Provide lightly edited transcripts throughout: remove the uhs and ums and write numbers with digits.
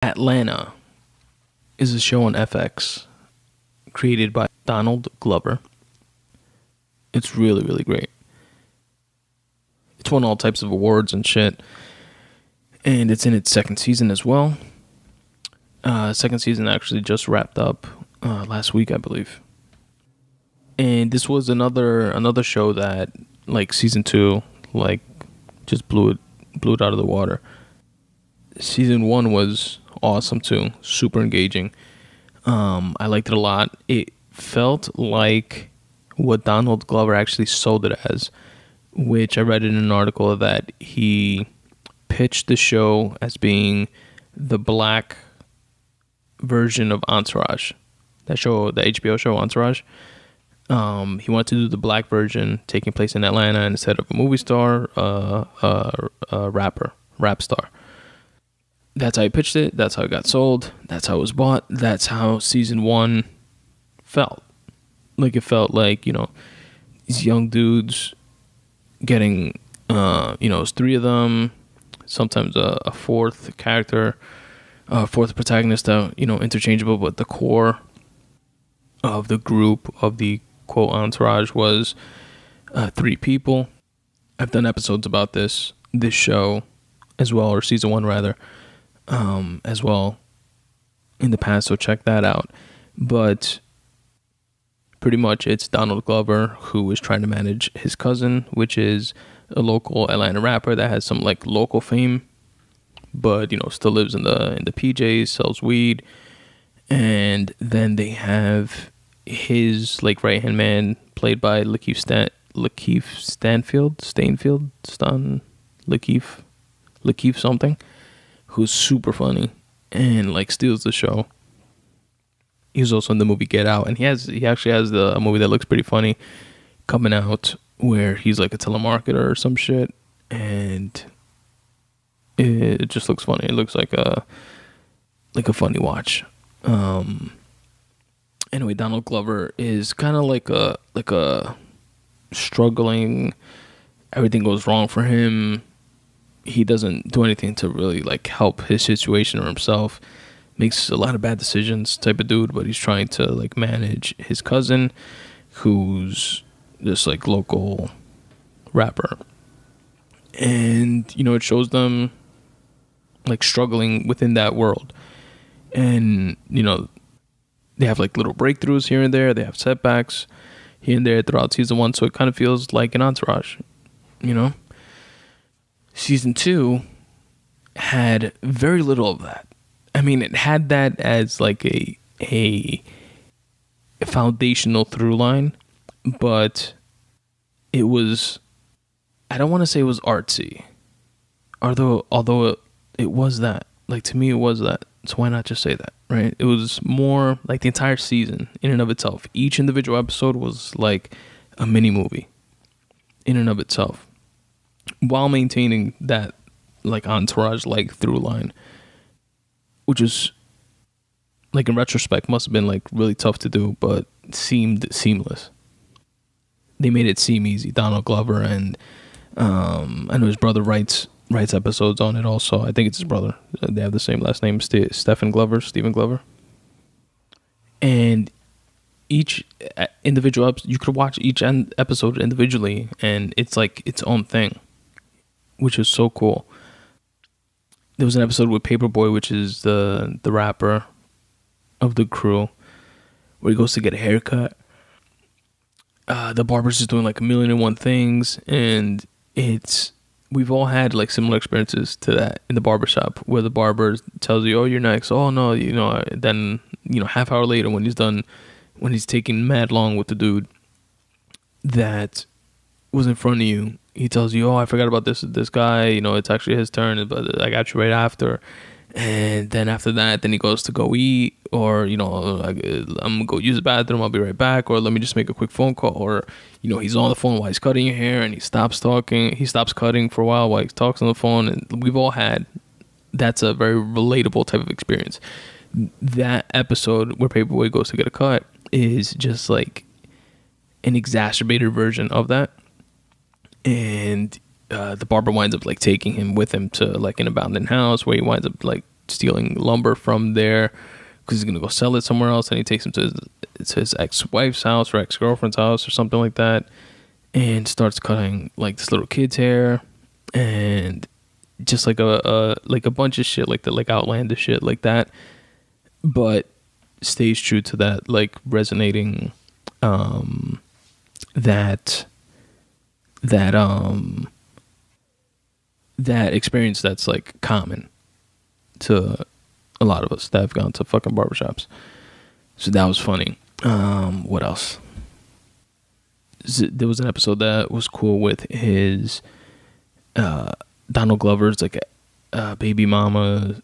Atlanta is a show on FX created by Donald Glover. It's really, really great. It's won all types of awards and shit. And it's in its second season as well. Second season actually just wrapped up last week, I believe. And this was another show that, like, season 2, like, just blew it out of the water. Season 1 was awesome too, super engaging. I liked it a lot. It felt like what Donald Glover actually sold it as, which I read in an article that he pitched the show as being the black version of Entourage. That show, the HBO show Entourage. He wanted to do the black version, taking place in Atlanta, and instead of a movie star, a rap star. That's how he pitched it. That's how it got sold. That's how it was bought. That's how season 1 felt. Like, it felt like, these young dudes getting, it's 3 of them, sometimes a fourth character, fourth protagonist, interchangeable, but the core of the group of the quote entourage was 3 people. I've done episodes about this show as well, or season 1 rather, as well in the past, so check that out. But pretty much it's Donald Glover who is trying to manage his cousin, which is a local Atlanta rapper that has some like local fame, but still lives in the PJs, sells weed. And then they have his like right hand man, played by Lakeith something, who's super funny and like steals the show. He was also in the movie Get Out, and he actually has a movie that looks pretty funny coming out where he's like a telemarketer or some shit, and it just looks funny. It looks like a funny watch. Anyway, Donald Glover is kind of like a struggling. Everything goes wrong for him. He doesn't do anything to really like help his situation or himself. Makes a lot of bad decisions type of dude, but he's trying to like manage his cousin, who's this like local rapper. And it shows them like struggling within that world. And they have like little breakthroughs here and there. They have setbacks here and there throughout season 1, so it kind of feels like an Entourage. Season 2 had very little of that. I mean, it had that as like a foundational through line, but it was, I don't want to say it was artsy, although it was that. Like, to me, it was that. So why not just say that, right? It was more like the entire season in and of itself. Each individual episode was like a mini movie in and of itself, while maintaining that like Entourage like through line, which is like in retrospect must have been like really tough to do, but seemed seamless. They made it seem easy. Donald Glover, and I know his brother writes episodes on it also. I think it's his brother. They have the same last name, Stephen Glover. And each individual you could watch each episode individually, and it's like its own thing, which is so cool. There was an episode with Paperboy, which is the rapper of the crew, where he goes to get a haircut. The barber's just doing like 1,000,001 things, and we've all had like similar experiences to that in the barbershop, where the barber tells you, "Oh, you're next." Oh no, then half hour later when he's taking mad long with the dude that was in front of you, he tells you, "Oh, I forgot about this guy. It's actually his turn, but I got you right after." And then after that, then he goes to go eat, or I'm gonna go use the bathroom. I'll be right back, or let me just make a quick phone call, or he's on the phone while he's cutting your hair, and he stops talking. He stops cutting for a while he talks on the phone, and we've all had. That's a very relatable type of experience. That episode where Paperboy goes to get a cut is just like an exacerbated version of that. And the barber winds up like taking him with him to like an abandoned house, where he winds up like stealing lumber from there because he's gonna go sell it somewhere else, and he takes him to his ex-wife's house or ex-girlfriend's house or something like that, and starts cutting like this little kid's hair, and just like a bunch of shit like that, like outlandish shit like that, but stays true to that like resonating that experience that's like common to a lot of us that have gone to fucking barbershops. So that was funny. What else? There was an episode that was cool with his Donald Glover's like baby mama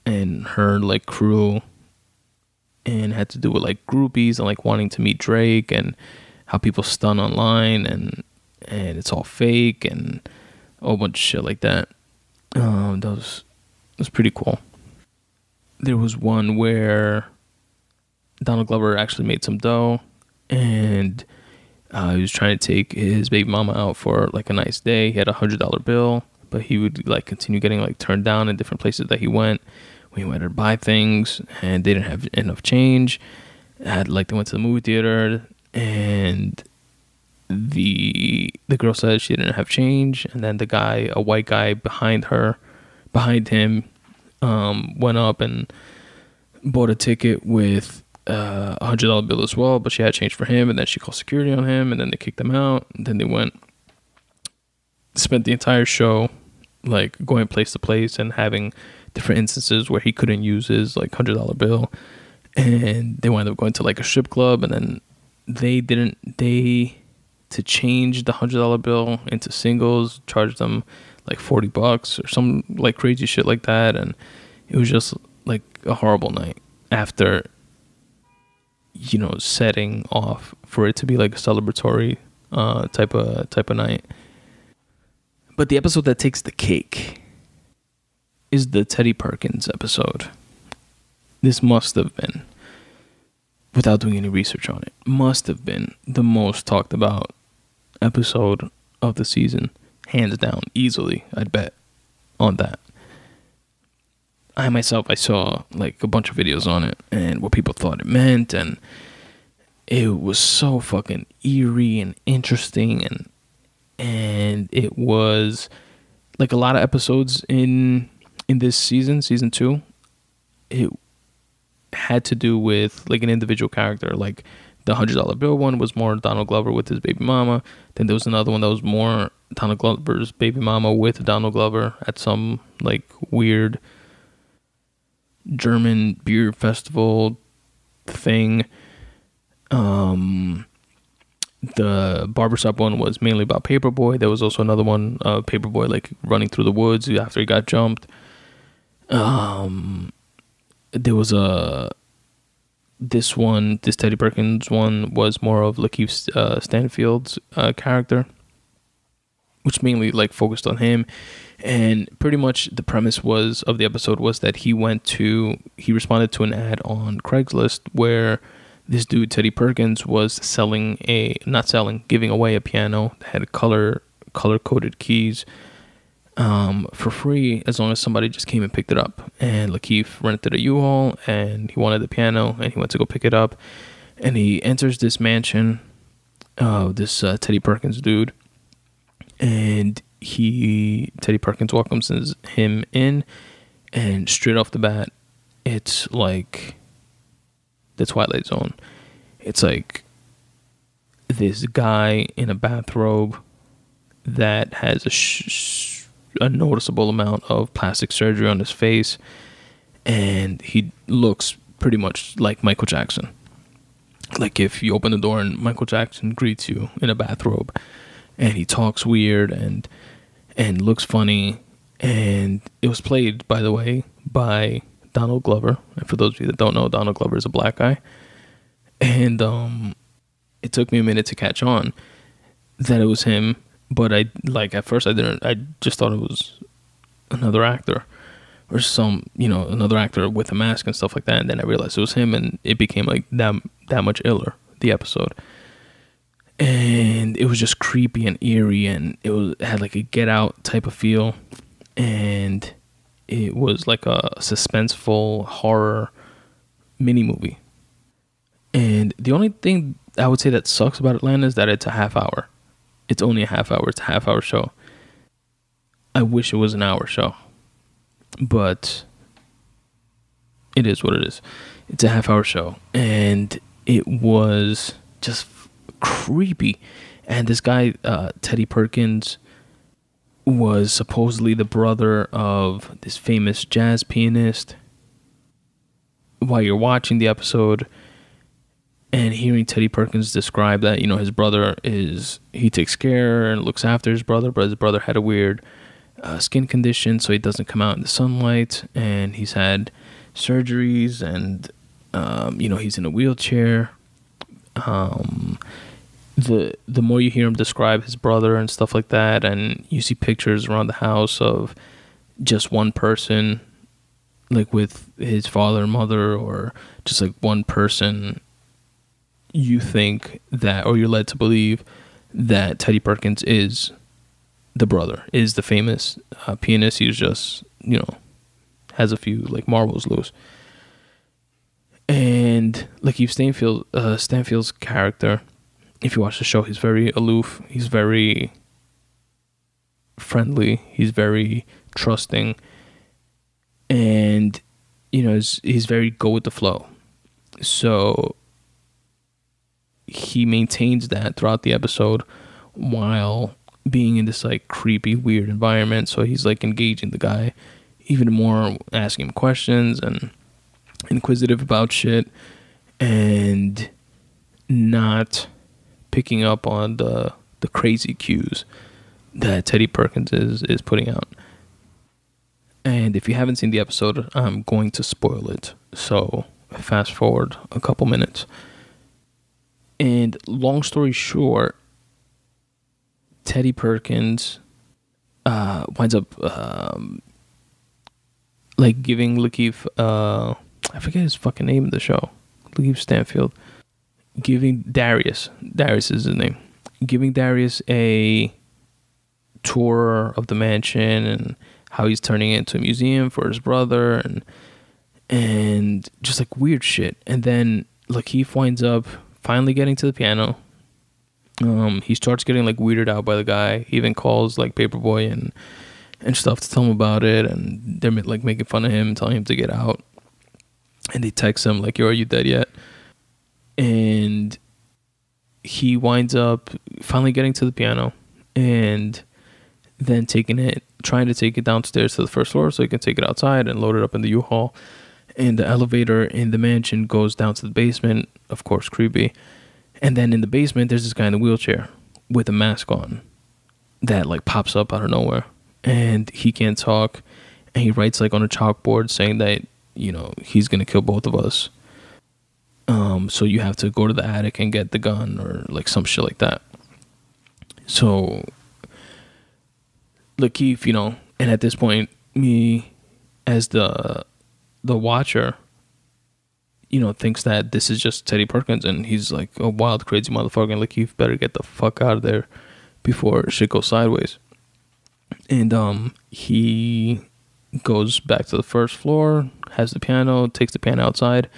and her like crew, and had to do with like groupies and like wanting to meet Drake and how people stun online and it's all fake and a whole bunch of shit like that. That was pretty cool. There was one where Donald Glover actually made some dough, and he was trying to take his baby mama out for like a nice day. He had $100 bill, but he would like continue getting like turned down in different places that he went when he went to buy things, and they didn't have enough change. They went to the movie theater, and the girl said she didn't have change, and then a white guy behind him, went up and bought a ticket with $100 bill as well, but she had change for him, and then she called security on him, and then they kicked him out, and then they spent the entire show like going place to place and having different instances where he couldn't use his like $100 bill, and they wound up going to like a strip club, and then to change the $100 bill into singles, charged them like $40 or some like crazy shit like that, and it was just like a horrible night after, setting off for it to be like a celebratory type of night. But the episode that takes the cake is the Teddy Perkins episode. This must have been, without doing any research on it, must have been the most talked about episode of the season, hands down, easily. I'd bet on that. I saw like a bunch of videos on it and what people thought it meant, and it was so fucking eerie and interesting, and it was like a lot of episodes in this season 2. It had to do with like an individual character. Like the $100 bill one was more Donald Glover with his baby mama. Then there was another one that was more Donald Glover's baby mama with Donald Glover at some like weird German beer festival thing. The barbershop one was mainly about Paperboy. There was also another one, Paperboy like running through the woods after he got jumped. There was this Teddy Perkins one was more of Lakeith Stanfield's character, which mainly like focused on him. And pretty much the premise of the episode was that he responded to an ad on Craigslist where this dude Teddy Perkins was giving away a piano that had color coded keys for free as long as somebody just came and picked it up. And Lakeith rented a U-Haul, and he wanted the piano, and he went to go pick it up, and he enters this mansion of this Teddy Perkins dude, and Teddy Perkins welcomes him in, and straight off the bat, it's like the Twilight Zone. It's like this guy in a bathrobe that has a noticeable amount of plastic surgery on his face, and he looks pretty much like Michael Jackson. Like if you open the door and Michael Jackson greets you in a bathrobe, and he talks weird and looks funny, and it was played, by the way, by Donald Glover. And for those of you that don't know, Donald Glover is a black guy. And it took me a minute to catch on that it was him, but at first I just thought it was another actor or another actor with a mask and stuff like that, and then I realized it was him, and it became like that much iller, the episode. And it was just creepy and eerie, and it had like a Get Out type of feel, and it was like a suspenseful horror mini movie. And the only thing I would say that sucks about Atlanta is that it's a half hour. It's only a half hour. It's a half hour show. I wish it was an hour show, but it is what it is. It's a half hour show, and it was just creepy. And this guy, Teddy Perkins, was supposedly the brother of this famous jazz pianist. While you're watching the episode and hearing Teddy Perkins describe that, his brother he takes care and looks after his brother, but his brother had a weird skin condition, so he doesn't come out in the sunlight, and he's had surgeries, and he's in a wheelchair. The more you hear him describe his brother and stuff like that, and you see pictures around the house of just one person, like with his father and mother, or just like one person, you think that, or you're led to believe that Teddy Perkins is the brother, is the famous pianist. He's just, has a few like marbles loose. And Lakeith Stanfield's character, if you watch the show, he's very aloof. He's very friendly. He's very trusting. And, he's very go with the flow. So he maintains that throughout the episode while being in this like creepy, weird environment. So he's like engaging the guy even more, asking him questions and inquisitive about shit, and not picking up on the crazy cues that Teddy Perkins is putting out. And if you haven't seen the episode, I'm going to spoil it. So fast forward a couple minutes. And long story short, Teddy Perkins winds up giving Lakeith, I forget his fucking name in the show, Lakeith Stanfield, giving Darius is his name, giving Darius a tour of the mansion and how he's turning it into a museum for his brother, and just like weird shit. And then Lakeith winds up finally getting to the piano. He starts getting like weirded out by the guy. He even calls like Paperboy and stuff to tell him about it, and they're like making fun of him, telling him to get out. And they text him like, "Yo, are you dead yet?" And he winds up finally getting to the piano, and then trying to take it downstairs to the first floor so he can take it outside and load it up in the U-Haul. And the elevator in the mansion goes down to the basement, of course, creepy. And then in the basement, there's this guy in a wheelchair with a mask on that like pops up out of nowhere, and he can't talk, and he writes like on a chalkboard saying that, he's gonna kill both of us. So you have to go to the attic and get the gun, or like some shit like that. So Lakeith, and at this point, me as the watcher, thinks that this is just Teddy Perkins, and he's like a wild, crazy motherfucker, and Lakeith better get the fuck out of there before shit goes sideways. And he goes back to the first floor, has the piano, takes the piano outside,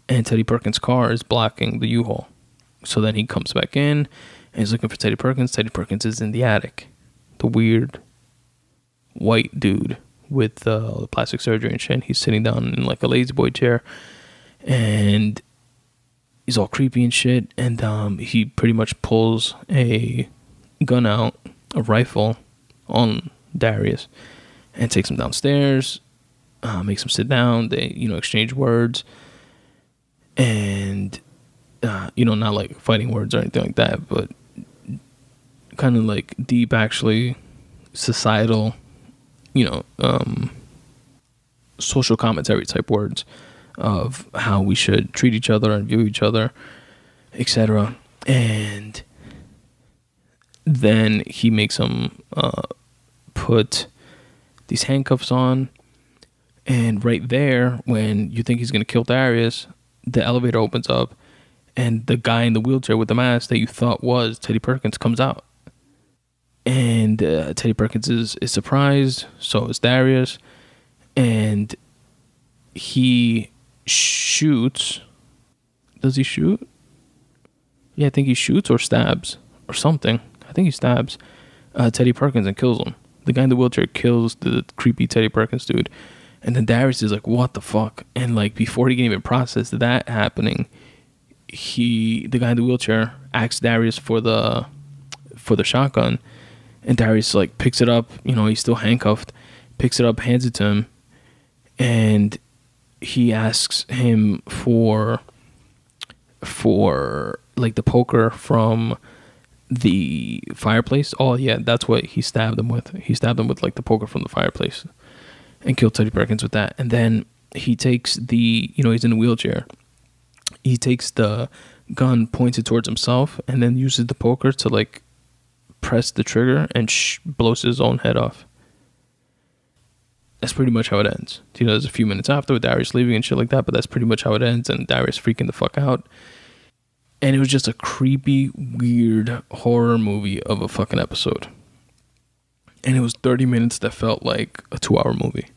and Teddy Perkins' car is blocking the U-Haul. So then he comes back in, and he's looking for Teddy Perkins. Teddy Perkins is in the attic. The weird white dude with the plastic surgery and shit. And he's sitting down in like a lazy boy chair, and he's all creepy and shit. And he pretty much pulls a gun out, a rifle, on Darius, and takes him downstairs, makes him sit down. They, exchange words, and not like fighting words or anything like that, but kind of like deep, actually societal, social commentary type words of how we should treat each other and view each other, etc. And then he makes him put these handcuffs on, and right there, when you think he's gonna kill Darius, the elevator opens up, and the guy in the wheelchair with the mask that you thought was Teddy Perkins comes out. And Teddy Perkins is surprised, so is Darius. and he shoots. Does he shoot? Yeah, I think he shoots or stabs or something. I think he stabs Teddy Perkins and kills him. The guy in the wheelchair kills the creepy Teddy Perkins dude. And then Darius is like, what the fuck? And like, before he can even process that happening, the guy in the wheelchair asks Darius for the shotgun. And Darius like picks it up, he's still handcuffed, picks it up, hands it to him. And he asks him for like the poker from the fireplace. Oh yeah, that's what he stabbed him with. He stabbed him with like the poker from the fireplace and killed Teddy Perkins with that. And then he takes he's in a wheelchair. He takes the gun, points it towards himself, and then uses the poker to like press the trigger and blows his own head off. That's pretty much how it ends. There's a few minutes after with Darius leaving and shit like that, but that's pretty much how it ends, and Darius freaking the fuck out. And it was just a creepy, weird horror movie of a fucking episode. And it was 30 minutes that felt like a 2-hour movie.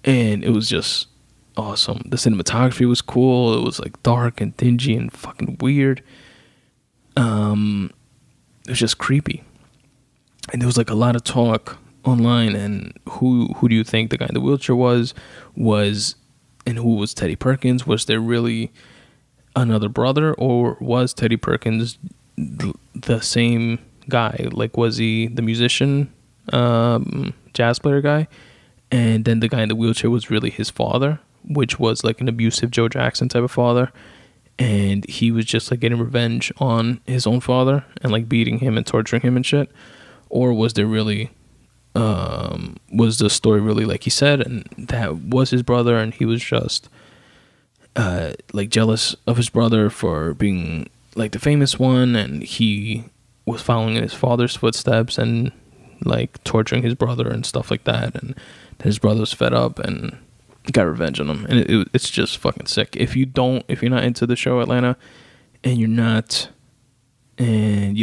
And it was just awesome. The cinematography was cool. It was like dark and dingy and fucking weird. It was just creepy. And there was like a lot of talk online, and who do you think the guy in the wheelchair was, and who was Teddy Perkins? Was there really another brother, or was Teddy Perkins the same guy? Like, was he the musician, jazz player guy, and then the guy in the wheelchair was really his father, which was like an abusive Joe Jackson type of father, and he was just like getting revenge on his own father and like beating him and torturing him and shit? Or was there really was the story really like he said, and that was his brother, and he was just like jealous of his brother for being like the famous one, and he was following in his father's footsteps and like torturing his brother and stuff like that, and his brother was fed up and got revenge on him. And it's just fucking sick. If you're not into the show Atlanta, and you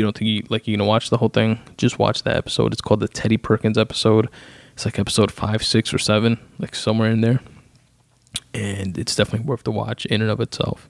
don't think you're gonna watch the whole thing, just watch that episode. It's called the Teddy Perkins episode. It's like episode 5, 6, or 7, like somewhere in there. And it's definitely worth the watch in and of itself.